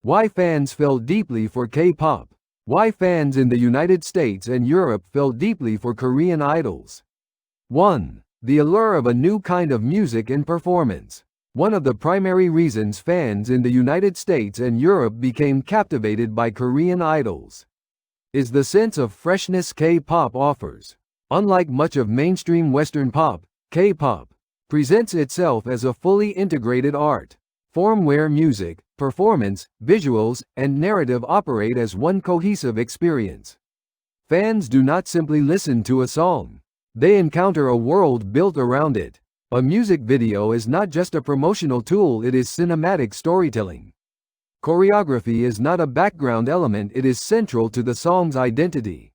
Why fans fell deeply for K-pop. Why fans in the United States and Europe fell deeply for Korean idols. 1. The allure of a new kind of music and performance. One of the primary reasons fans in the United States and Europe became captivated by Korean idols is the sense of freshness K-pop offers. Unlike much of mainstream Western pop, K-pop presents itself as a fully integrated art form where music, performance, visuals, and narrative operate as one cohesive experience. Fans do not simply listen to a song. They encounter a world built around it. A music video is not just a promotional tool, it is cinematic storytelling. Choreography is not a background element, it is central to the song's identity.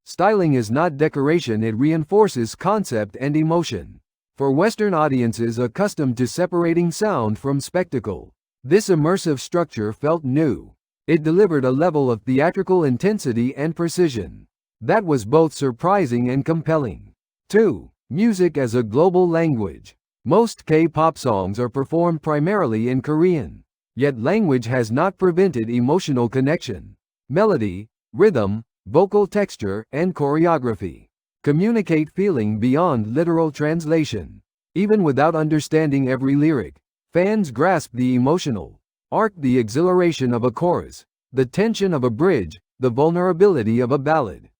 Styling is not decoration, it reinforces concept and emotion. For Western audiences accustomed to separating sound from spectacle, this immersive structure felt new. It delivered a level of theatrical intensity and precision that was both surprising and compelling. 2. Music as a global language. Most K-pop songs are performed primarily in Korean, yet language has not prevented emotional connection. Melody, rhythm, vocal texture, and choreography communicate feeling beyond literal translation. Even without understanding every lyric, fans grasp the emotional arc, the exhilaration of a chorus, the tension of a bridge, the vulnerability of a ballad.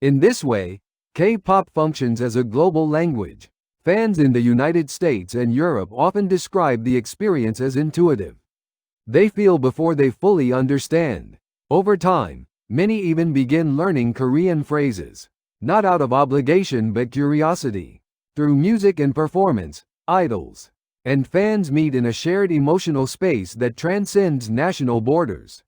In this way, K-pop functions as a global language. Fans in the United States and Europe often describe the experience as intuitive. They feel before they fully understand. Over time, many even begin learning Korean phrases, not out of obligation but curiosity. Through music and performance, idols and fans meet in a shared emotional space that transcends national borders.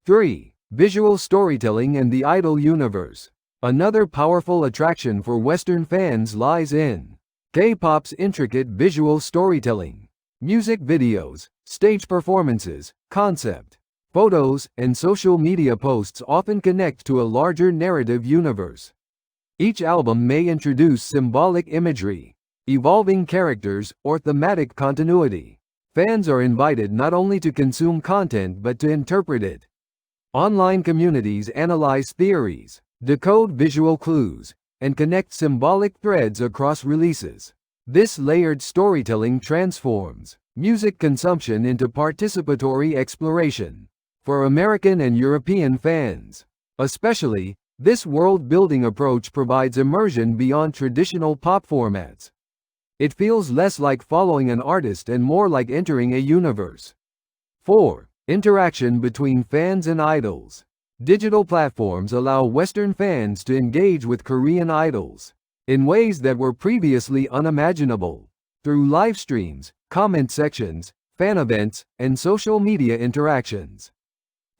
3. Visual storytelling and the idol universe. Another powerful attraction for Western fans lies in K-pop's intricate visual storytelling. Music videos, stage performances, concept photos, and social media posts often connect to a larger narrative universe. Each album may introduce symbolic imagery, evolving characters, or thematic continuity. Fans are invited not only to consume content but to interpret it. Online communities analyze theories, decode visual clues, and connect symbolic threads across releases. This layered storytelling transforms music consumption into participatory exploration. For American and European fans, especially, this world-building approach provides immersion beyond traditional pop formats. It feels less like following an artist and more like entering a universe. 4. Interaction between fans and idols. Digital platforms allow Western fans to engage with Korean idols in ways that were previously unimaginable. Through live streams, comment sections, fan events, and social media interactions,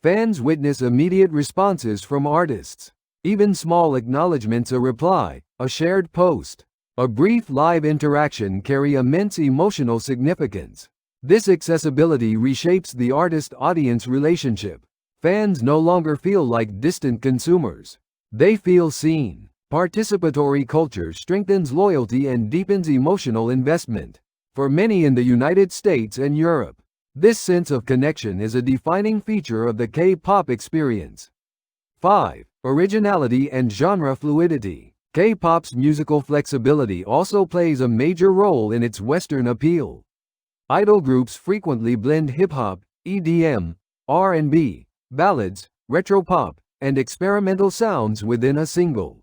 fans witness immediate responses from artists. Even small acknowledgements, a reply, a shared post, a brief live interaction carry immense emotional significance. This accessibility reshapes the artist-audience relationship. Fans no longer feel like distant consumers. They feel seen. Participatory culture strengthens loyalty and deepens emotional investment. For many in the United States and Europe, this sense of connection is a defining feature of the K-pop experience. 5. Originality and genre fluidity. K-pop's musical flexibility also plays a major role in its Western appeal. Idol groups frequently blend hip-hop, EDM, R&B, ballads, retro pop, and experimental sounds within a single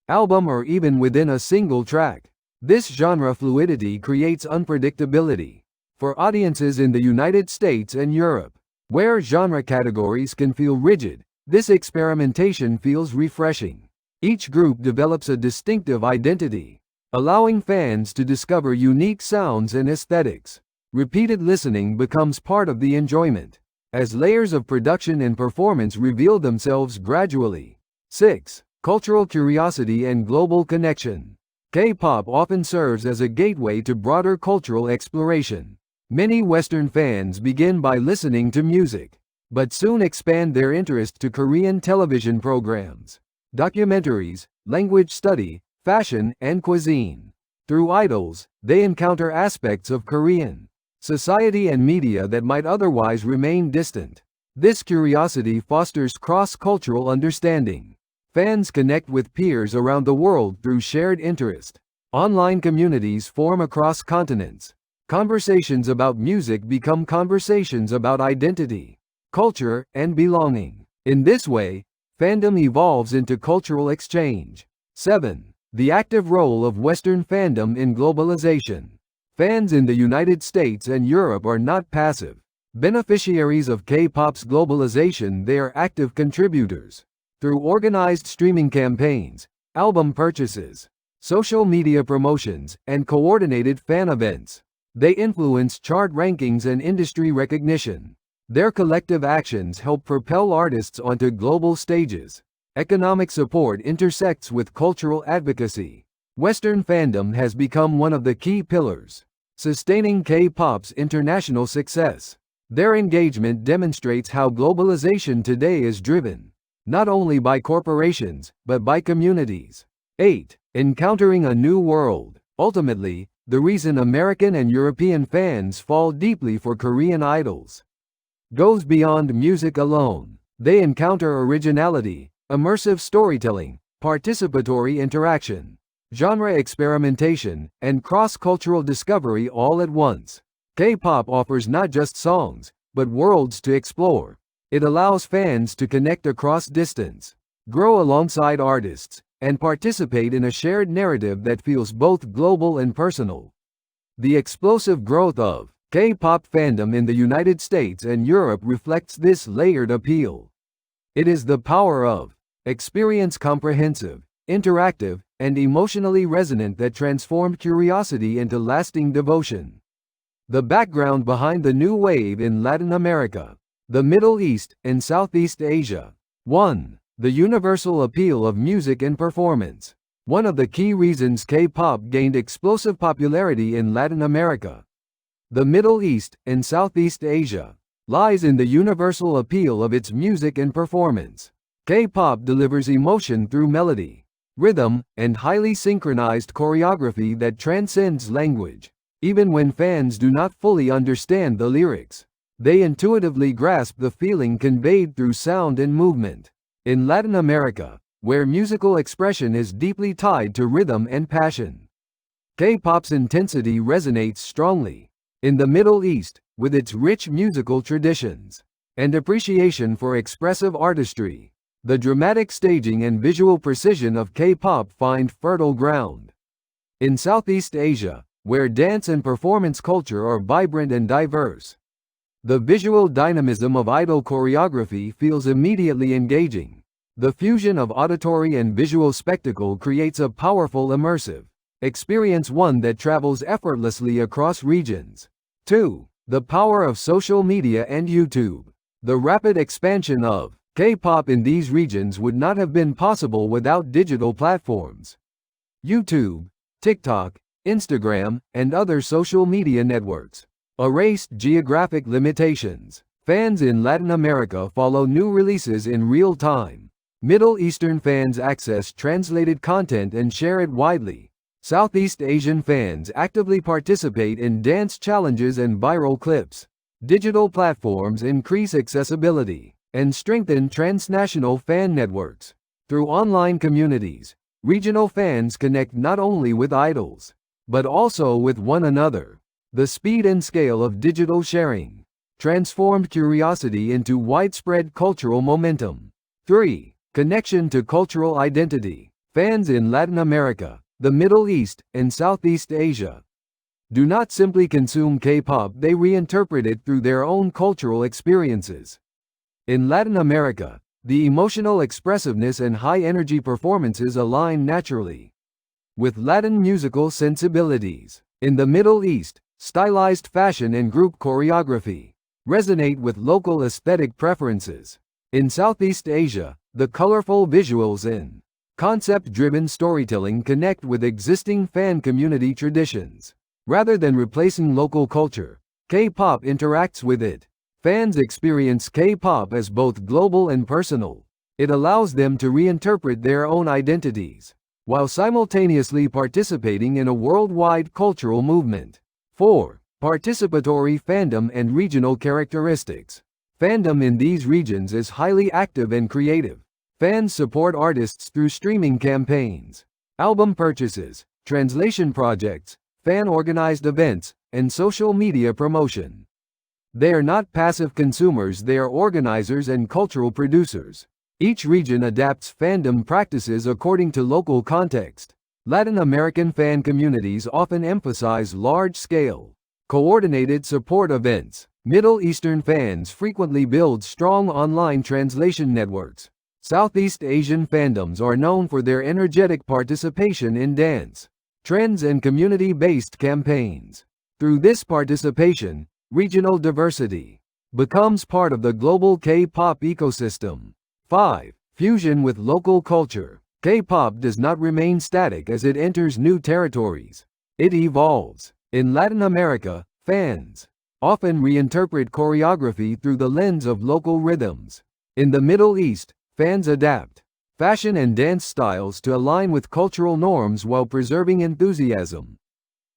album or even within a single track. This genre fluidity creates unpredictability. For audiences in the United States and Europe, where genre categories can feel rigid, this experimentation feels refreshing. Each group develops a distinctive identity, allowing fans to discover unique sounds and aesthetics. Repeated listening becomes part of the enjoyment, as layers of production and performance reveal themselves gradually. 6. Cultural curiosity and global connection. K-pop often serves as a gateway to broader cultural exploration. Many Western fans begin by listening to music, but soon expand their interest to Korean television programs, documentaries, language study, fashion, and cuisine. Through idols, they encounter aspects of Korean society and media that might otherwise remain distant. This curiosity fosters cross-cultural understanding. Fans connect with peers around the world through shared interest. Online communities form across continents. Conversations about music become conversations about identity, culture, and belonging. In this way, fandom evolves into cultural exchange. 7. The active role of Western fandom in globalization. Fans in the United States and Europe are not passive beneficiaries of K-pop's globalization. They are active contributors. Through organized streaming campaigns, album purchases, social media promotions, and coordinated fan events, they influence chart rankings and industry recognition. Their collective actions help propel artists onto global stages. Economic support intersects with cultural advocacy. Western fandom has become one of the key pillars sustaining K-pop's international success. Their engagement demonstrates how globalization today is driven not only by corporations, but by communities. 8. Encountering a new world. Ultimately, the reason American and European fans fall deeply for Korean idols goes beyond music alone. They encounter originality, immersive storytelling, participatory interaction, genre experimentation, and cross-cultural discovery all at once. K-pop offers not just songs, but worlds to explore. It allows fans to connect across distance, grow alongside artists, and participate in a shared narrative that feels both global and personal. The explosive growth of K-pop fandom in the United States and Europe reflects this layered appeal. It is the power of experience comprehensive, interactive, and emotionally resonant that transformed curiosity into lasting devotion. The background behind the new wave in Latin America, the Middle East, and Southeast Asia. 1. The universal appeal of music and performance. One of the key reasons K-pop gained explosive popularity in Latin America, the Middle East, and Southeast Asia lies in the universal appeal of its music and performance. K-pop delivers emotion through melody, rhythm, and highly synchronized choreography that transcends language. Even when fans do not fully understand the lyrics, they intuitively grasp the feeling conveyed through sound and movement. In Latin America, where musical expression is deeply tied to rhythm and passion, K-pop's intensity resonates strongly. In the Middle East, with its rich musical traditions and appreciation for expressive artistry, the dramatic staging and visual precision of K-pop find fertile ground. In Southeast Asia, where dance and performance culture are vibrant and diverse, the visual dynamism of idol choreography feels immediately engaging. The fusion of auditory and visual spectacle creates a powerful immersive experience, one that travels effortlessly across regions. 2. The power of social media and YouTube. The rapid expansion of K-pop in these regions would not have been possible without digital platforms. YouTube, TikTok, Instagram, and other social media networks erased geographic limitations. Fans in Latin America follow new releases in real time. Middle Eastern fans access translated content and share it widely. Southeast Asian fans actively participate in dance challenges and viral clips. Digital platforms increase accessibility and strengthen transnational fan networks. Through online communities, regional fans connect not only with idols, but also with one another. The speed and scale of digital sharing transformed curiosity into widespread cultural momentum. 3. Connection to cultural identity. Fans in Latin America, the Middle East, and Southeast Asia do not simply consume K-pop, they reinterpret it through their own cultural experiences. In Latin America, the emotional expressiveness and high-energy performances align naturally with Latin musical sensibilities. In the Middle East, stylized fashion and group choreography resonate with local aesthetic preferences. In Southeast Asia, the colorful visuals and concept-driven storytelling connect with existing fan community traditions. Rather than replacing local culture, K-pop interacts with it. Fans experience K-pop as both global and personal. It allows them to reinterpret their own identities, while simultaneously participating in a worldwide cultural movement. 4. Participatory fandom and regional characteristics. Fandom in these regions is highly active and creative. Fans support artists through streaming campaigns, album purchases, translation projects, fan-organized events, and social media promotion. They are not passive consumers, they are organizers and cultural producers. Each region adapts fandom practices according to local context. Latin American fan communities often emphasize large-scale, coordinated support events. Middle Eastern fans frequently build strong online translation networks. Southeast Asian fandoms are known for their energetic participation in dance, trends and community-based campaigns. Through this participation, regional diversity becomes part of the global K-pop ecosystem. 5. Fusion with local culture. K-pop does not remain static as it enters new territories. It evolves. In Latin America, fans often reinterpret choreography through the lens of local rhythms. In the Middle East, fans adapt fashion and dance styles to align with cultural norms while preserving enthusiasm.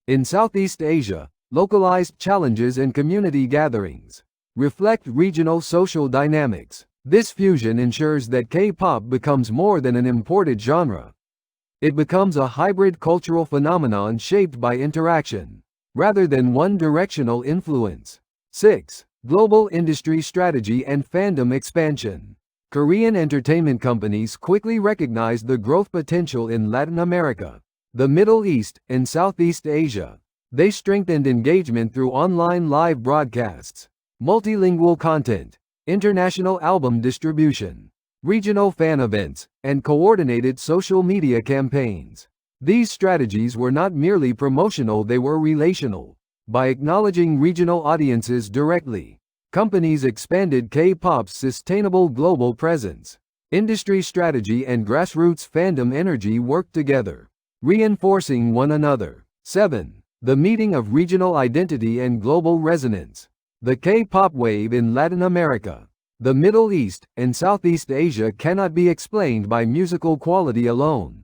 In Southeast Asia, localized challenges and community gatherings reflect regional social dynamics. This fusion ensures that K-pop becomes more than an imported genre. It becomes a hybrid cultural phenomenon shaped by interaction, rather than one-directional influence. 6. Global industry strategy and fandom expansion. Korean entertainment companies quickly recognized the growth potential in Latin America, the Middle East, and Southeast Asia. They strengthened engagement through online live broadcasts, multilingual content, international album distribution, regional fan events, and coordinated social media campaigns. These strategies were not merely promotional, they were relational. By acknowledging regional audiences directly, companies expanded K-pop's sustainable global presence. Industry strategy and grassroots fandom energy worked together, reinforcing one another. 7. The meeting of regional identity and global resonance. The K-pop wave in Latin America, the Middle East, and Southeast Asia cannot be explained by musical quality alone.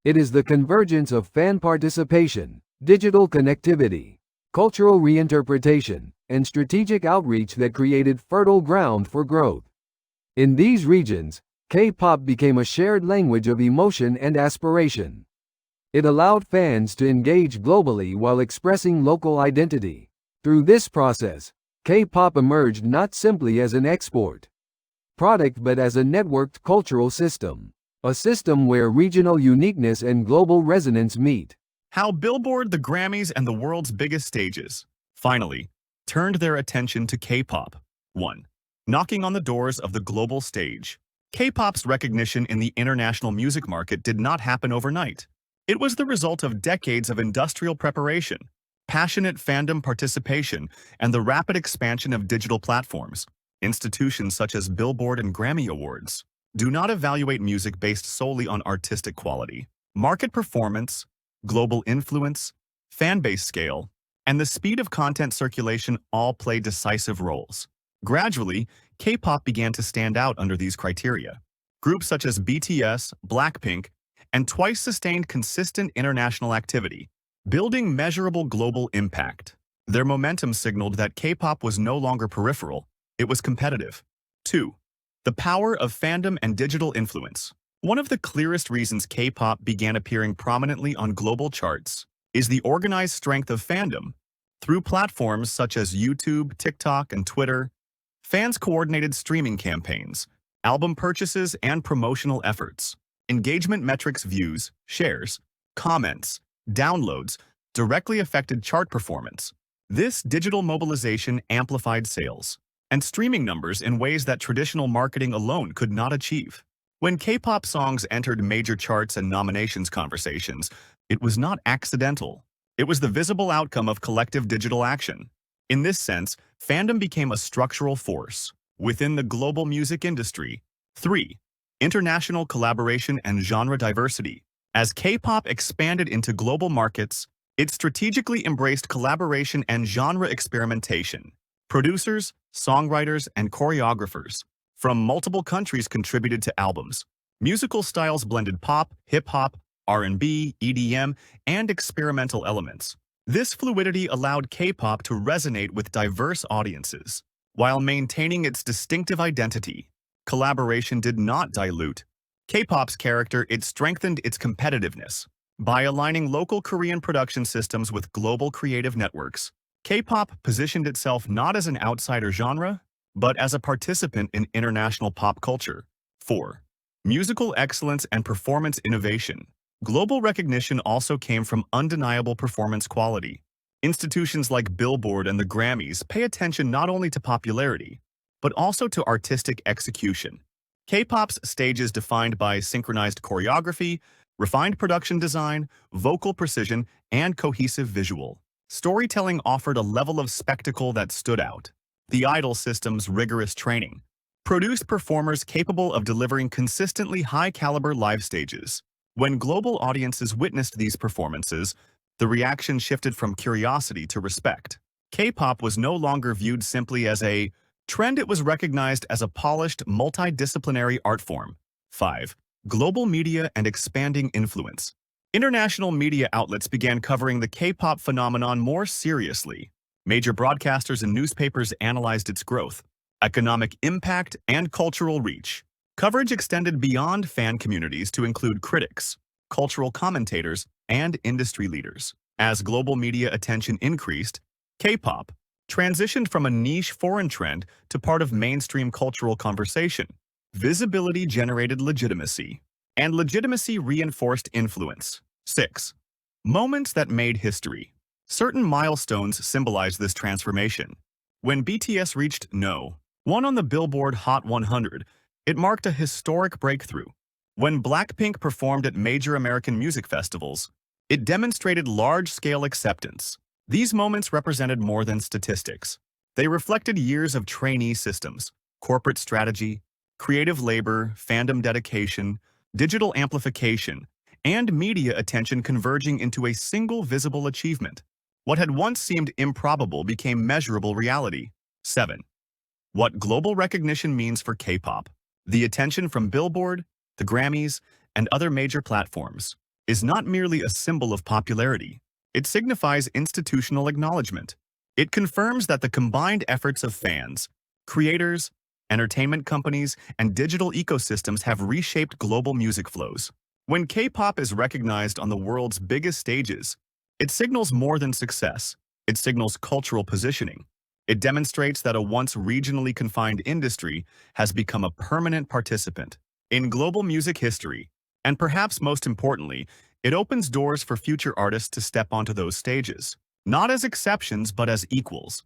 It is the convergence of fan participation, digital connectivity, cultural reinterpretation, and strategic outreach that created fertile ground for growth. In these regions, K-pop became a shared language of emotion and aspiration. It allowed fans to engage globally while expressing local identity. Through this process, K-pop emerged not simply as an export product but as a networked cultural system, a system where regional uniqueness and global resonance meet. How Billboard, the Grammys, and the world's biggest stages, finally, turned their attention to K-pop. 1. Knocking on the doors of the global stage. K-pop's recognition in the international music market did not happen overnight. It was the result of decades of industrial preparation, passionate fandom participation, and the rapid expansion of digital platforms. Institutions such as Billboard and Grammy Awards do not evaluate music based solely on artistic quality. Market performance, global influence, fan base scale, and the speed of content circulation all play decisive roles. Gradually, K-pop began to stand out under these criteria. Groups such as BTS, Blackpink, and Twice sustained consistent international activity, building measurable global impact. Their momentum signaled that K-pop was no longer peripheral, it was competitive. 2. The power of fandom and digital influence. One of the clearest reasons K-pop began appearing prominently on global charts is the organized strength of fandom. Through platforms such as YouTube, TikTok, and Twitter, fans coordinated streaming campaigns, album purchases, and promotional efforts. Engagement metrics, views, shares, comments, downloads directly affected chart performance. This digital mobilization amplified sales and streaming numbers in ways that traditional marketing alone could not achieve. When K-pop songs entered major charts and nominations conversations, it was not accidental. It was the visible outcome of collective digital action. In this sense, fandom became a structural force within the global music industry. 3. International collaboration and genre diversity. As K-pop expanded into global markets, it strategically embraced collaboration and genre experimentation. Producers, songwriters, and choreographers from multiple countries contributed to albums. Musical styles blended pop, hip-hop, R&B, EDM, and experimental elements. This fluidity allowed K-pop to resonate with diverse audiences. While maintaining its distinctive identity, collaboration did not dilute K-pop's character, it strengthened its competitiveness. By aligning local Korean production systems with global creative networks, K-pop positioned itself not as an outsider genre, but as a participant in international pop culture. 4. Musical excellence and performance innovation. Global recognition also came from undeniable performance quality. Institutions like Billboard and the Grammys pay attention not only to popularity, but also to artistic execution. K-pop's stage is defined by synchronized choreography, refined production design, vocal precision, and cohesive visual storytelling offered a level of spectacle that stood out. The Idol system's rigorous training produced performers capable of delivering consistently high-caliber live stages. When global audiences witnessed these performances, the reaction shifted from curiosity to respect. K-pop was no longer viewed simply as a trend, it was recognized as a polished, multidisciplinary art form. 5. Global media and expanding influence. International media outlets began covering the K-pop phenomenon more seriously. Major broadcasters and newspapers analyzed its growth, economic impact, and cultural reach. Coverage extended beyond fan communities to include critics, cultural commentators, and industry leaders. As global media attention increased, K-pop transitioned from a niche foreign trend to part of mainstream cultural conversation. Visibility generated legitimacy, and legitimacy reinforced influence. 6. Moments that made history. Certain milestones symbolize this transformation. When BTS reached No. 1 on the Billboard Hot 100, it marked a historic breakthrough. When Blackpink performed at major American music festivals, it demonstrated large-scale acceptance. These moments represented more than statistics. They reflected years of trainee systems, corporate strategy, creative labor, fandom dedication, digital amplification, and media attention converging into a single visible achievement. What had once seemed improbable became measurable reality. 7. What global recognition means for K-pop. The attention from Billboard, the Grammys, and other major platforms is not merely a symbol of popularity. It signifies institutional acknowledgement. It confirms that the combined efforts of fans, creators, entertainment companies, and digital ecosystems have reshaped global music flows. When K-pop is recognized on the world's biggest stages, it signals more than success. It signals cultural positioning. It demonstrates that a once regionally confined industry has become a permanent participant in global music history. And perhaps most importantly, it opens doors for future artists to step onto those stages, not as exceptions but as equals.